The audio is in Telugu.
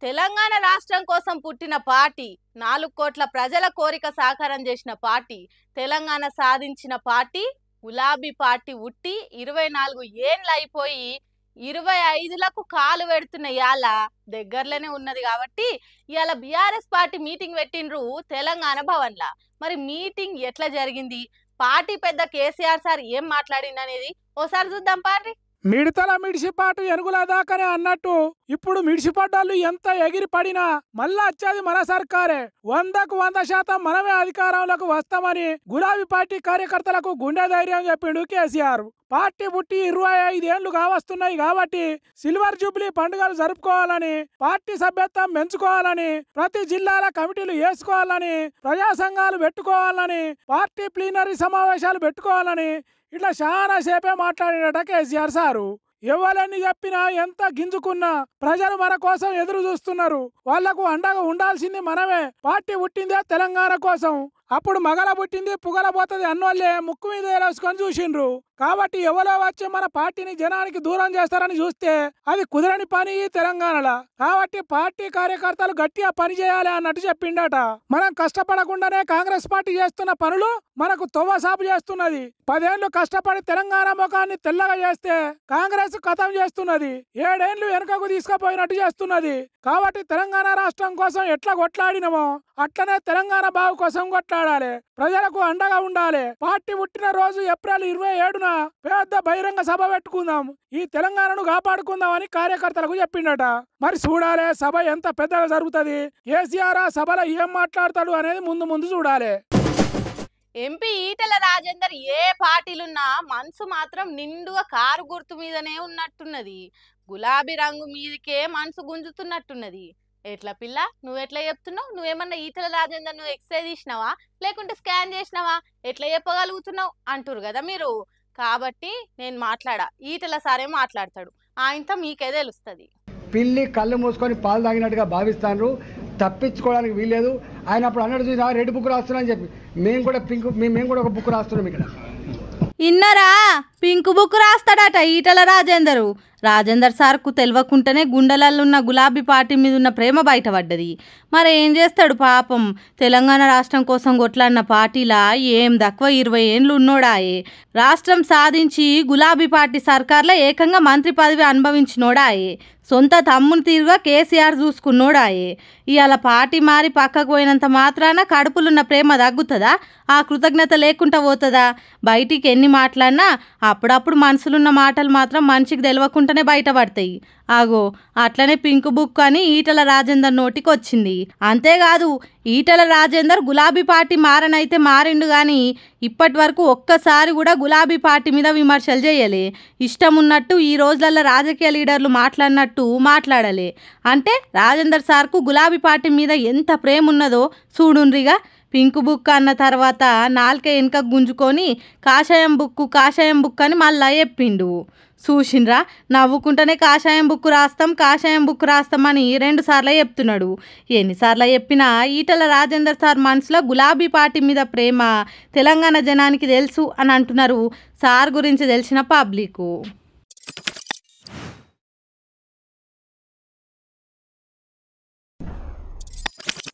తెలంగాణ రాష్ట్రం కోసం పుట్టిన పార్టీ, 4 కోట్ల ప్రజల కోరిక సాకారం చేసిన పార్టీ, తెలంగాణ సాధించిన పార్టీ గులాబీ పార్టీ ఉట్టి 24 ఏండ్లు అయిపోయి 25లకు కాలు పెడుతున్న యాల దగ్గరలోనే ఉన్నది కాబట్టి ఇయాల బీఆర్ఎస్ పార్టీ మీటింగ్ పెట్టిండ్రు తెలంగాణ భవన్లా. మరి మీటింగ్ ఎట్లా జరిగింది, పార్టీ పెద్ద కేసీఆర్ సార్ ఏం మాట్లాడిందనేది ఓసారి చూద్దాం పార్టీ. మిడతల మిడిసిపాటు ఎనుగుల దాకానే అన్నట్టు ఇప్పుడు మిడిసిపడ్డాళ్ళు ఎంత ఎగిరి పడినా మళ్ళా వచ్చేది మన సర్కారే. 100కు 100% మనమే అధికారంలోకి వస్తామని గులాబీ పార్టీ కార్యకర్తలకు గుండె ధైర్యం చెప్పిండు కేసీఆర్. పార్టీ పుట్టి 25 ఏళ్లు కావస్తున్నాయి కాబట్టి సిల్వర్ జూబ్లీ పండుగలు జరుపుకోవాలని, పార్టీ సభ్యత్వం పెంచుకోవాలని, ప్రతి జిల్లాల కమిటీలు వేసుకోవాలని, ప్రజా సంఘాలు పెట్టుకోవాలని, పార్టీ ప్లీనరీ సమావేశాలు పెట్టుకోవాలని ఇట్లా చాలా సేపే మాట్లాడినట కేసీఆర్ సారు. ఎవరని చెప్పినా ఎంత గింజుకున్నా ప్రజలు మన కోసం ఎదురు చూస్తున్నారు. వాళ్లకు అండగా ఉండాల్సింది మనమే. పార్టీ పుట్టిందే తెలంగాణ కోసం. అప్పుడు మగల పుట్టింది పుగల పోతుంది అన్నోళ్ళే ముక్కు మీద వేసుకొని చూసిండ్రు. కాబట్టి ఎవరో వచ్చి మన పార్టీని జనానికి దూరం చేస్తారని చూస్తే అది కుదరని పని తెలంగాణలో. కాబట్టి పార్టీ కార్యకర్తలు గట్టిగా పని చేయాలి అన్నట్టు చెప్పిండట. మనం కష్టపడకుండానే కాంగ్రెస్ పార్టీ చేస్తున్న పనులు మనకు తొవ్వసాపు చేస్తున్నది. 10 ఏళ్లు కష్టపడి తెలంగాణ ముఖాన్ని తెల్లగా చేస్తే కాంగ్రెస్ ఖతం చేస్తున్నది. 7 ఏళ్లు వెనుకకు తీసుకుపోయినట్టు చేస్తున్నది. కాబట్టి తెలంగాణ రాష్ట్రం కోసం ఎట్లా కొట్లాడినమో అట్లనే తెలంగాణ బావు కోసం కొట్లాడాలి. ప్రజలకు అండగా ఉండాలి. పార్టీ పుట్టిన రోజు ఏప్రిల్ 27న పెద్ద బహిరంగ సభ పెట్టుకుందాం, ఈ తెలంగాణను కాపాడుకుందామని కార్యకర్తలకు చెప్పిండట. మరి చూడాలి సభ ఎంత పెద్దగా జరుగుతుంది, కేసీఆర్ ఆ సభలో ఏం మాట్లాడతాడు అనేది ముందు ముందు చూడాలి. ఎంపీ ఈటెల రాజేందర్ ఏ పార్టీలున్నా మనసు మాత్రం నిండుగా కారు గుర్తు మీదనే ఉన్నట్టున్నది. గులాబీ రంగు మీదకే మనసు గుంజుతున్నట్టున్నది. ఎట్లా పిల్ల, నువ్వెట్లా చెప్తున్నావు? నువ్వేమన్నా ఈటెల రాజేందర్ నువ్వు ఎక్స్రే తీసినావా లేకుంటే స్కాన్ చేసినావా, ఎట్లా చెప్పగలుగుతున్నావు అంటారు కదా మీరు. కాబట్టి నేను మాట్లాడా, ఈటెల సారే మాట్లాడతాడు, ఆయనతో మీకే తెలుస్తుంది. పిల్లి కళ్ళు మూసుకొని పాలు తాగినట్టుగా భావిస్తాను, తప్పించుకోవడానికి వీల్లేదు. ఆయన అప్పుడు అన్నట్టు చూసి రెడ్ బుక్ రాస్తున్నా అని చెప్పి మేము కూడా ఒక బుక్ రాస్తున్నాం ఇక్కడ. ఇన్నరా పింక్ బుక్ రాస్తాడట ఈటెల రాజేందరు. రాజేందర్ సార్కు తెలియకుండానే గుండెలల్లో గులాబీ పార్టీ మీద ఉన్న ప్రేమ బయటపడ్డది. మరి ఏం చేస్తాడు పాపం, తెలంగాణ రాష్ట్రం కోసం కొట్లాడిన పార్టీలా ఏం తక్కువ 20 ఏండ్లు ఉన్నోడాయే. రాష్ట్రం సాధించి గులాబీ పార్టీ సర్కార్లో ఏకంగా మంత్రి పదవి అనుభవించినోడాయే. సొంత తమ్ముని తీరుగా కేసీఆర్ చూసుకున్నోడాయే. ఇవాళ పార్టీ మారి పక్కకు పోయినంత మాత్రాన కడుపులున్న ప్రేమ తగ్గుతుందా, ఆ కృతజ్ఞత లేకుండా పోతుందా? బయటికి ఎన్ని మాట్లాడినా అప్పుడప్పుడు మనసులున్న మాటలు మాత్రం మనిషికి తెలియకుండానే బయటపడతాయి. ఆగో అట్లనే పింక్ బుక్ అని ఈటెల రాజేందర్ నోటికి వచ్చింది. అంతేకాదు ఈటెల రాజేందర్ గులాబీ పార్టీ మారనైతే మారిండు కానీ ఇప్పటి వరకు ఒక్కసారి కూడా గులాబీ పార్టీ మీద విమర్శలు చేయలే. ఇష్టం ఉన్నట్టు ఈ రోజులలో రాజకీయ లీడర్లు మాట్లాడినట్టు మాట్లాడలే. అంటే రాజేందర్ సార్కు గులాబీ పార్టీ మీద ఎంత ప్రేమ ఉన్నదో చూడుండ్రిగా. పింక్ బుక్ అన్న తర్వాత నాలుక వెనుక గుంజుకొని కాషాయం బుక్ అని మళ్ళా చెప్పిండు. చూసిండ్రా, నవ్వుకుంటేనే కాషాయం బుక్ రాస్తాం అని 2 సార్లు చెప్తున్నాడు. ఎన్నిసార్లు చెప్పినా ఈటెల రాజేందర్ సార్ మనసులో గులాబీ పార్టీ మీద ప్రేమ తెలంగాణ జనానికి తెలుసు అని అంటున్నారు సార్ గురించి తెలిసిన పబ్లిక్.